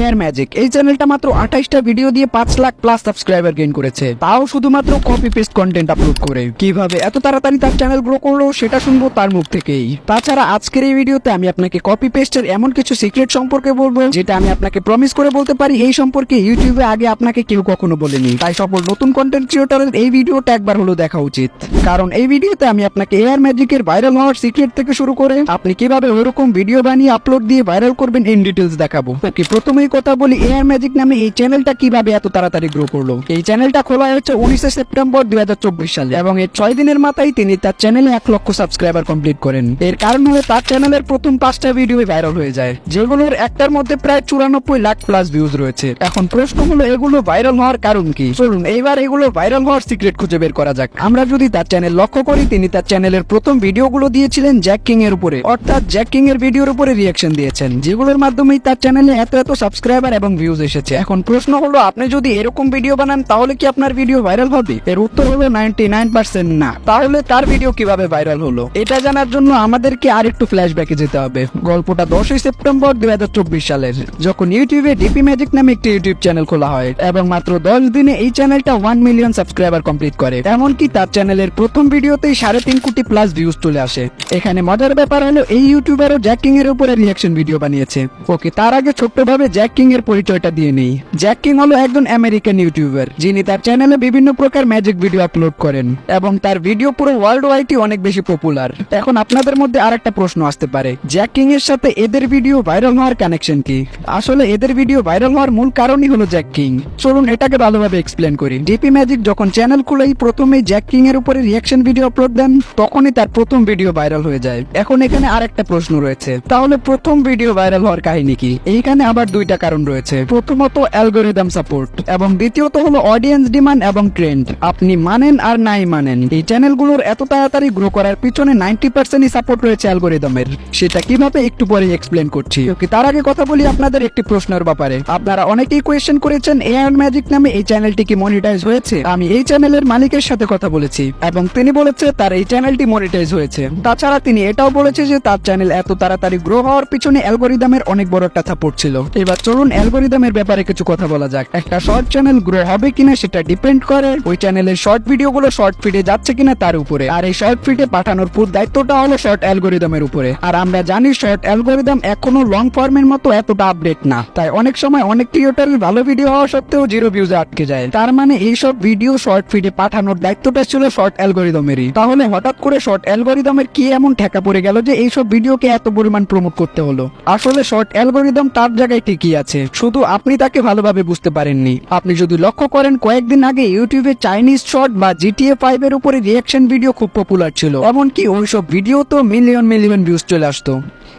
Air magic. এই চ্যানেলটা মাত্র 28টা ভিডিও দিয়ে 5 লাখ প্লাস সাবস্ক্রাইবার গেইন করেছে, তাও শুধুমাত্র কপি পেস্ট কন্টেন্ট আপলোড করে। কিভাবে এত তাড়াতাড়ি তার চ্যানেল গ্রো করলো সেটা শুনবো তার মুখ থেকেই। তাছাড়া আজকের এই ভিডিওতে আমি আপনাকে কপি পেস্টের এমন কিছু সিক্রেট সম্পর্কে বলবো যেটা আমি আপনাকে প্রমিস করে বলতে পারি এই সম্পর্কে ইউটিউবে আগে আপনাকে কেউ কখনো বলেনি। তাই সকল নতুন কন্টেন্ট ক্রিয়েটরের এই ভিডিওটা একবার হলো দেখা উচিত, কারণ এই ভিডিওতে আমি আপনাকে এয়ার ম্যাজিকের ভাইরাল হওয়ার সিক্রেট থেকে শুরু করে আপনি কিভাবে ওইরকম ভিডিও বানিয়ে আপলোড দিয়ে ভাইরাল করবেন ইন ডিটেলস দেখাবো। ওকে, প্রথমেই কথা বলি এয়ার ম্যাজিক নামে এই চ্যানেলটা কিভাবে এত তাড়াতাড়ি গ্রো করলো। এই চ্যানেলটা খোলা হয়েছে 19 সেপ্টেম্বর 2024 সালে এবং এর 6 দিনের মাথায় তিনি তার চ্যানেলে 1 লক্ষ সাবস্ক্রাইবার কমপ্লিট করেন। এর কারণ হলো তার চ্যানেলের প্রথম 5টা ভিডিও ভাইরাল হয়ে যায়, যেগুলোর একটার মধ্যে প্রায় 94 লাখ প্লাস ভিউজ রয়েছে। এখন প্রশ্ন হলো এগুলো ভাইরাল হওয়ার কারণ কি। চলুন এইবার এগুলো ভাইরাল হওয়ার সিক্রেট খুঁজে বের করা যাক। আমরা যদি তার চ্যানেল লক্ষ্য করি, তিনি তার চ্যানেলের প্রথম ভিডিওগুলো দিয়েছিলেন জ্যাক কিং এর উপরে, অর্থাৎ জ্যাক কিং এর ভিডিওর উপরে রিঅ্যাকশন দিয়েছেন, যেগুলোর মাধ্যমেই তার চ্যানেলে এত সাবস্ক্রাইবার এবং ভিউজ এসেছে। এখন প্রশ্ন হলো আপনি যদি এরকম ভিডিও বানান তাহলে কি আপনার ভিডিও ভাইরাল হবে? এর উত্তর হলো 99% না। তাহলে তার ভিডিও কিভাবে ভাইরাল হলো এটা জানার জন্য আমাদেরকে আরেকটু ফ্ল্যাশব্যাকে যেতে হবে। গল্পটা 10 সেপ্টেম্বর 2024 সালের, যখন ইউটিউবে ডিপি ম্যাজিক নামে একটি ইউটিউব চ্যানেল খোলা হয় এবং মাত্র 10 দিনে এই চ্যানেলটা 1 মিলিয়ন সাবস্ক্রাইবার কমপ্লিট করে। এমনকি তার চ্যানেলের প্রথম ভিডিওতেই 3.5 কোটি প্লাস ভিউজ চলে আসে। এখানে মজার ব্যাপার হলো এই ইউটিউবারও জ্যাক কিং এর উপরে রিঅ্যাকশন ভিডিও বানিয়েছে। ওকে, তার আগে ছোট্টভাবে জ্যাক কিং এর পরিচয়টা দিয়ে নেই। জ্যাক কিং হলো একজন আমেরিকান ইউটিউবার, যিনি তার চ্যানেলে বিভিন্ন প্রকার ম্যাজিক ভিডিও আপলোড করেন এবং তার ভিডিও পুরো ওয়ার্ল্ড ওয়াইডই অনেক বেশি পপুলার। এখন আপনাদের মধ্যে আরেকটা প্রশ্ন আসতে পারে, জ্যাক কিং এর সাথে এদের ভিডিও ভাইরাল হওয়ার কানেকশন কি? আসলে এদের ভিডিও ভাইরাল হওয়ার মূল কারণই হলো জ্যাক কিং। চলুন এটাকে ভালোভাবে এক্সপ্লেন করি। ডিপি ম্যাজিক যখন চ্যানেল খুলেই প্রথমেই জ্যাক কিং এর উপরে রিঅ্যাকশন ভিডিও আপলোড দেন, তখনই তার প্রথম ভিডিও ভাইরাল হয়ে যায়। এখন এখানে আরেকটা প্রশ্ন রয়েছে, তাহলে প্রথম ভিডিও ভাইরাল হওয়ার কাহিনী কি? এইখানে আবার দুইটা কারণ রয়েছে। প্রথমত অ্যালগরিদম সাপোর্ট এবং দ্বিতীয়ত হলো অডিয়েন্স ডিমান্ড এবং ট্রেন্ড। আপনি মানেন আর নাই মানেন, এই চ্যানেলগুলোর এত তাড়াতাড়ি গ্রো করার পিছনে 90%ই সাপোর্ট রয়েছে অ্যালগরিদমের। সেটা কিভাবে একটু পরে এক্সপ্লেন করছি। ওকে, তার আগে কথা বলি আপনাদের একটি প্রশ্নের ব্যাপারে। আপনারা অনেকেই কোয়েশ্চেন করেছেন এয়ার ম্যাজিক নামে এই চ্যানেলটি কি মনিটাইজ হয়েছে? আমি এই চ্যানেলের মালিকের সাথে কথা বলেছি এবং তিনি বলেছে তার এই চ্যানেলটি মনিটাইজ হয়েছে। তাছাড়া তিনি এটাও বলেছে যে তার চ্যানেল এত তাড়াতাড়ি গ্রো হওয়ার পিছনে অ্যালগরিদমের অনেক বড় একটা সাপোর্ট ছিল। এবার চলুন অ্যালগরিদমের ব্যাপারে কিছু কথা বলা যাক। একটা শর্ট চ্যানেল গ্রো হবে কিনা সেটা ডিপেন্ড করে ওই চ্যানেলের শর্ট ভিডিওগুলো শর্ট ফিডে যাচ্ছে কিনা তার উপরে, আর এই শর্ট ফিডে পাঠানোর পুরো দায়িত্বটা হলো শর্ট অ্যালগরিদমের উপরে। আর আমরা জানি শর্ট অ্যালগরিদম এখনো লং ফর্মের মতো এতটা আপডেট না, তাই অনেক সময় অনেক ক্রিয়েটরের ভালো ভিডিও হওয়া সত্ত্বেও 0 ভিউজে আটকে যায়। তার মানে এইসব ভিডিও শর্ট ফিডে পাঠানোর দায়িত্বটা ছিল শর্ট অ্যালগরিদমেরই। তাহলে হঠাৎ করে শর্ট অ্যালগরিদমের কি এমন ঠেকা পড়ে গেল যে এইসব ভিডিওকে এত পরিমাণ প্রমোট করতে হলো? আসলে শর্ট অ্যালগরিদম তার জায়গায় ঠিকই আছে, শুধু আপনি তাকে ভালোভাবে বুঝতে পারেননি। আপনি যদি লক্ষ্য করেন, কয়েকদিন আগে ইউটিউবে চাইনিজ শর্ট বা GTA 5 এর উপরে রিঅ্যাকশন ভিডিও খুব পপুলার ছিল, এমনকি ওইসব ভিডিও তো মিলিয়ন ভিউজ চলে আসতো।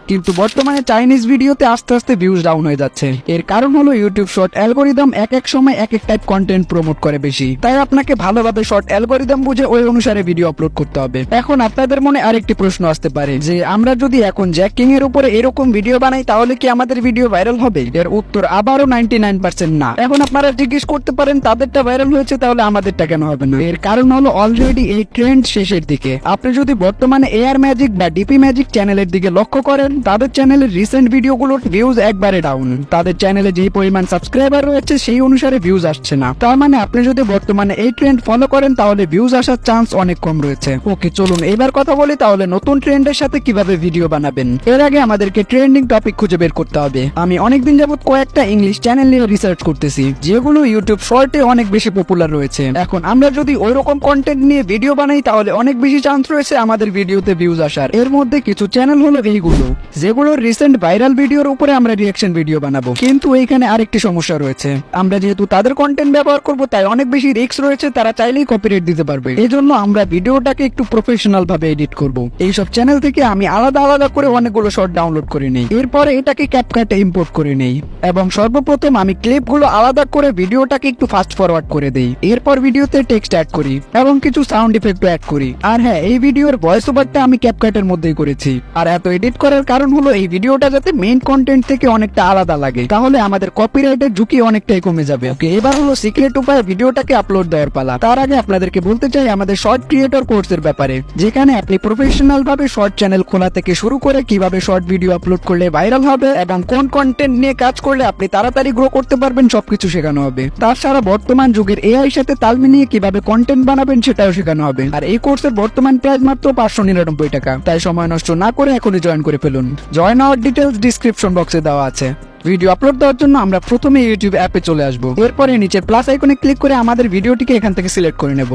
কিন্তু বর্তমানে চাইনিজ ভিডিওতে আস্তে আস্তে ভিউজ ডাউন হয়ে যাচ্ছে। এর কারণ হলো ইউটিউব শর্ট অ্যালগরিদম এক এক সময় এক এক টাইপ কন্টেন্ট প্রমোট করে বেশি, তাই আপনাকে ভালোভাবে শর্ট অ্যালগরিদম বুঝে ওই অনুসারে ভিডিও আপলোড করতে হবে। এখন আপনাদের মনে আরেকটি প্রশ্ন আসতে পারে যে আমরা যদি এখন জ্যাক কিং এর উপরে এরকম ভিডিও বানাই তাহলে কি আমাদের ভিডিও ভাইরাল হবে? এর উত্তর আবারও 99% না। এখন আপনারা জিজ্ঞেস করতে পারেন তাদেরটা ভাইরাল হয়েছে তাহলে আমাদেরটা কেন হবে না? এর কারণ হলো অলরেডি এই ট্রেন্ড শেষের দিকে। আপনি যদি বর্তমানে এয়ার ম্যাজিক বা ডিপি ম্যাজিক চ্যানেলের দিকে লক্ষ্য করেন, তাদের চ্যানেলের রিসেন্ট ভিডিওগুলোর ভিউজ একবারে ডাউন। তাদের চ্যানেলে যে পরিমাণ সাবস্ক্রাইবার রয়েছে সেই অনুসারে ভিউজ আসছে না। তার মানে আপনি যদি বর্তমানে এই ট্রেন্ড ফলো করেন তাহলে ভিউজ আসার চান্স অনেক কম রয়েছে। ওকে, চলুন এবার কথা বলি তাহলে নতুন ট্রেন্ডের সাথে কিভাবে ভিডিও বানাবেন। এর আগে আমাদেরকে ট্রেন্ডিং টপিক খুঁজে বের করতে হবে। আমি অনেকদিন যাবত কয়েকটা ইংলিশ চ্যানেল নিয়ে রিসার্চ করতেছি, যেগুলো ইউটিউব শর্টে অনেক বেশি পপুলার রয়েছে। এখন আমরা যদি ওইরকম কন্টেন্ট নিয়ে ভিডিও বানাই তাহলে অনেক বেশি চান্স রয়েছে আমাদের ভিডিওতে ভিউজ আসার। এর মধ্যে কিছু চ্যানেল হলো এইগুলো, যেগুলোর রিসেন্ট ভাইরাল ভিডিওর উপরে আমরা রিঅ্যাকশন ভিডিও বানাবো। কিন্তু এইখানে আরেকটি সমস্যা রয়েছে, আমরা যেহেতু তাদের কন্টেন্ট ব্যবহার করব তাই অনেক বেশি রিস্ক রয়েছে, তারা চাইলেই কপিরাইট দিতে পারবে। এজন্য আমরা ভিডিওটাকে একটু প্রফেশনাল ভাবে এডিট করব। এইসব চ্যানেল থেকে আমি আলাদা করে অনেকগুলো শর্ট ডাউনলোড করে নেই, এরপরে এটাকে ক্যাপকাটে ইম্পোর্ট করে নেই এবং সর্বপ্রথম আমি ক্লিপগুলো আলাদা করে ভিডিওটাকে একটু ফাস্ট ফরওয়ার্ড করে দেই। এরপর ভিডিওতে টেক্সট অ্যাড করি এবং কিছু সাউন্ড ইফেক্ট অ্যাড করি। আর হ্যাঁ, এই ভিডিওর ভয়েস ওভারটা আমি ক্যাপকাটের মধ্যেই করেছি। আর এত এডিট করার কারণ হলো এই ভিডিওটা যাতে মেইন কন্টেন্ট থেকে অনেকটা আলাদা লাগে, তাহলে আমাদের কপিরাইটের ঝুঁকি অনেকটাই কমে যাবে। ওকে, এবার হলো সিক্রেট উপায়ে ভিডিওটাকে আপলোড দেওয়ার পালা। তার আগে আপনাদেরকে বলতে চাই আমাদের শর্ট ক্রিয়েটর কোর্সের ব্যাপারে, যেখানে আপনি প্রফেশনাল ভাবে শর্ট চ্যানেল খোলা থেকে শুরু করে কিভাবে শর্ট ভিডিও আপলোড করলে ভাইরাল হবে এবং কোন কন্টেন্ট নিয়ে কাজ কাজ করলে আপনি তাড়াতাড়ি গ্রো করতে পারবেন, সবকিছু শেখানো হবে। তাছাড়া বর্তমান যুগের এআই সাথে তাল মিলিয়ে কিভাবে কন্টেন্ট বানাবেন সেটাও শেখানো হবে। আর এই কোর্সের বর্তমান প্রাইস মাত্র 599 টাকা। তাই সময় নষ্ট না করে এখনই জয়েন করে ফেলুন। জয়েন হওয়ার ডিটেলস ডিসক্রিপশন বক্সে দেওয়া আছে। ভিডিও আপলোড দেওয়ার জন্য আমরা প্রথমে ইউটিউব অ্যাপে চলে আসবো। এরপরে নিচে প্লাস আইকনে ক্লিক করে আমাদের ভিডিওটিকে এখান থেকে সিলেক্ট করে নেব।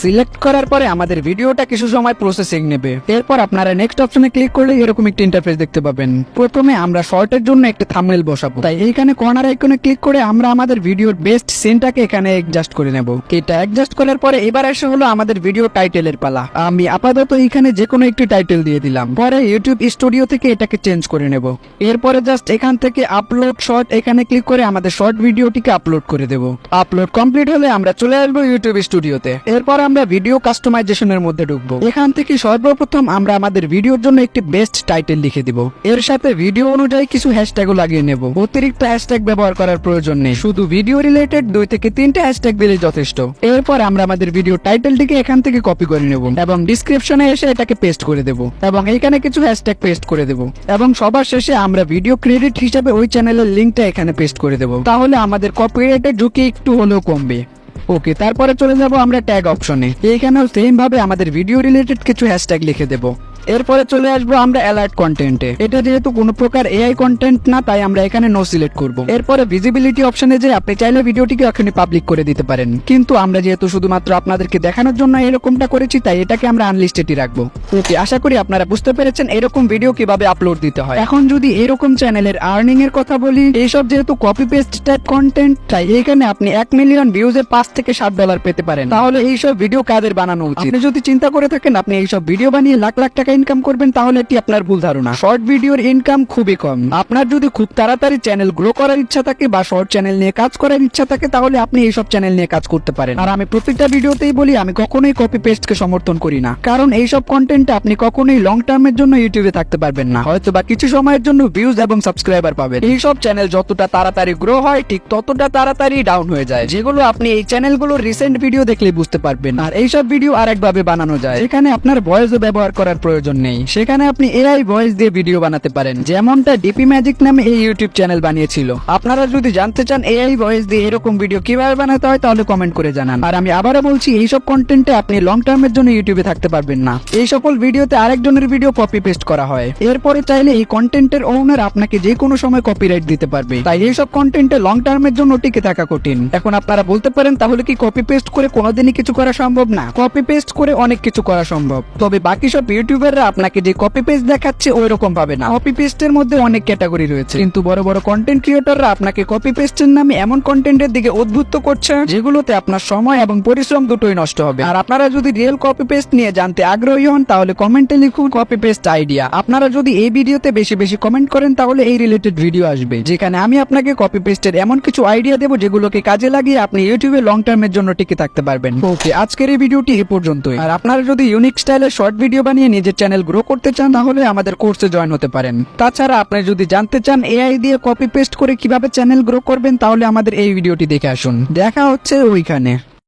সিলেক্ট করার পরে আমাদের ভিডিওটা কিছু সময় প্রসেসিং নেবে। এরপর আপনারা নেক্সট অপশনে ক্লিক করলে এরকম একটা ইন্টারফেস দেখতে পাবেন। প্রথমে আমরা শর্টের জন্য একটা থাম্বনেল বসাবো, তাই এইখানে কর্নার আইকনে ক্লিক করে আমরা আমাদের ভিডিওর বেস্ট সিনটাকে এখানে অ্যাডজাস্ট করে নেব। এটা অ্যাডজাস্ট করার পরে এবার আসে হলো আমাদের ভিডিও টাইটেলের পালা। আমি আপাতত এখানে যে কোনো একটি টাইটেল দিয়ে দিলাম। পরে ইউটিউব স্টুডিও থেকে এটাকে চেঞ্জ করে নেব। এরপরে জাস্ট এখান থেকে আপলোড শর্ট এখানে ক্লিক করে আমাদের শর্ট ভিডিওটিকে আপলোড করে দেব। আপলোড কমপ্লিট হলে আমরা চলে আসবো ইউটিউব স্টুডিওতে। এরপর আমরা ভিডিও কাস্টমাইজেশনের মধ্যে ঢুকবো। এখান থেকে সর্বপ্রথম আমরা আমাদের ভিডিওর জন্য একটি বেস্ট টাইটেল লিখে দিব। এর সাথে ভিডিও অনুযায়ী কিছু হ্যাশট্যাগও লাগিয়ে নেব। অতিরিক্ত হ্যাশট্যাগ ব্যবহার করার প্রয়োজন নেই, শুধু ভিডিও রিলেটেড 2 থেকে 3টা হ্যাশট্যাগ দিলে যথেষ্ট। এরপর আমরা আমাদের ভিডিও টাইটেলটিকে এখান থেকে কপি করে নেব এবং ডিসক্রিপশনে এসে এটাকে পেস্ট করে দেব এবং এখানে কিছু হ্যাশট্যাগ পেস্ট করে দেব এবং সবার শেষে আমরা ভিডিও ক্রেডিট হিসাবে ওই চ্যানেলের লিংকটা এখানে পেস্ট করে দেব। তাহলে আমাদের কপিরাইটের ঝুঁকি একটু হলেও কমবে। ওকে, তারপরে চলে যাব আমরা ট্যাগ অপশনে। এইখানেও সেম ভাবে আমাদের ভিডিও রিলেটেড কিছু হ্যাশট্যাগ লিখে দেব। এরপরে চলে আসবো আমরা অ্যালার্ট কন্টেন্টে। এটা যেহেতু কোনো প্রকার এআই কন্টেন্ট না, তাই আমরা এখানে নো সিলেক্ট করব। এরপরে ভিজিবিলিটি অপশনে যে আপনি চাইলে ভিডিওটিকে এখনই পাবলিক করে দিতে পারেন, কিন্তু আমরা যেহেতু শুধুমাত্র আপনাদেরকে দেখানোর জন্য এরকমটা করেছি, তাই এটাকে আমরা আনলিস্টেডই রাখবো। ওকে, আশা করি আপনারা বুঝতে পেরেছেন এরকম ভিডিও কিভাবে আপলোড দিতে হয়। এখন যদি এরকম চ্যানেলের আর্নিং এর কথা বলি, এইসব যেহেতু কপি পেস্ট টাইপ কন্টেন্ট, তাই এখানে আপনি 1 মিলিয়ন ভিউজে $5 থেকে $7 পেতে পারেন। তাহলে এইসব ভিডিও কাদের বানানো উচিত? আপনি যদি চিন্তা করে থাকেন আপনি এইসব ভিডিও বানিয়ে লাখ লাখ টাকা ইনকাম করবেন, তাহলে এটি আপনার ভুল ধারণা। শর্ট ভিডিওর ইনকাম খুবই কম। আপনার যদি খুব তাড়াতাড়ি চ্যানেল গ্রো করার ইচ্ছা থাকে বা শর্ট চ্যানেল নিয়ে কাজ করার ইচ্ছা থাকে, তাহলে আপনি এইসব চ্যানেল নিয়ে কাজ করতে পারেন। আর আমি প্রত্যেকটা ভিডিওতেই বলি আমি কখনোই কপি পেস্টকে সমর্থন করি না, কারণ এইসব কন্টেন্টে আপনি কখনোই লং টার্মের জন্য ইউটিউবে থাকতে পারবেন না। হয়তো বা কিছু সময়ের জন্য ভিউজ এবং সাবস্ক্রাইবার পাবেন। এইসব চ্যানেল যতটা তাড়াতাড়ি গ্রো হয় ঠিক ততটা তাড়াতাড়ি ডাউন হয়ে যায়, যেগুলো আপনি এই চ্যানেলগুলোর রিসেন্ট ভিডিও দেখলে বুঝতে পারবেন। আর এইসব ভিডিও আরেকভাবে বানানো যায়, এখানে আপনার ভয়েসও ব্যবহার করার প্রয়োজন নেই। সেখানে আপনি এআই ভয়েস দিয়ে ভিডিও বানাতে পারেন, যেমনটা ডিপি ম্যাজিক নামে এই ইউটিউব চ্যানেল বানিয়েছিল। আপনারা যদি জানতে চান এআই ভয়েস দিয়ে এরকম ভিডিও কিভাবে বানাতে হয়, তাহলে কমেন্ট করে জানান। আর আমি আবারও বলছি, এইসব কন্টেন্টে আপনি লং টার্মের জন্য ইউটিউবে থাকতে পারবেন না। এই সকল ভিডিওতে আরেকজনের ভিডিও কপি পেস্ট করা হয়। এরপরে চাইলে এই কন্টেন্টের ওনার আপনাকে যে কোনো সময় কপিরাইট দিতে পারবে। তাই এইসব কন্টেন্টে লং টার্মের জন্য টিকে থাকা কঠিন। এখন আপনারা বলতে পারেন, তাহলে কি কপি পেস্ট করে কোনোদিনই কিছু করা সম্ভব না? কপি পেস্ট করে অনেক কিছু করা সম্ভব, তবে বাকি সব ইউটিউবাররা আপনাকে যে কপি পেস্ট দেখাচ্ছে ওই রকম পাবে না। কপি পেস্টের মধ্যে অনেক ক্যাটাগরি রয়েছে, কিন্তু বড় বড় কন্টেন্ট ক্রিয়েটররা আপনাকে কপি পেস্টের নামে এমন কন্টেন্টের দিকে উদ্বুদ্ধ করছে যেগুলোতে আপনার সময় এবং পরিশ্রম দুটোই নষ্ট হবে। আর আপনারা যদি রিয়েল কপি পেস্ট নিয়ে জানতে আগ্রহী হন, তাহলে কমেন্টে লিখুন কপি পেস্ট আইডিয়া। আপনারা যদি এই ভিডিওতে বেশি বেশি কমেন্ট করেন, তাহলে এই রিলেটেড ভিডিও আসবে, যেখানে আমি আপনাকে কপি পেস্টের এমন কিছু আইডিয়া দেবো যেগুলোকে কাজে লাগিয়ে আপনি ইউটিউবে লং টার্মের জন্য টিকে থাকতে পারবেন। ওকে, আজকের এই ভিডিওটি এ পর্যন্তই। আর আপনারা যদি ইউনিক স্টাইলের শর্ট ভিডিও বানিয়ে নিজের চ্যানেল গ্রো করতে চান, তাহলে আমাদের কোর্সে জয়েন হতে পারেন। তাছাড়া আপনি যদি জানতে চান এআই দিয়ে কপি পেস্ট করে কিভাবে চ্যানেল গ্রো করবেন, তাহলে আমাদের এই ভিডিওটি দেখে আসুন। দেখা হচ্ছে ওইখানে।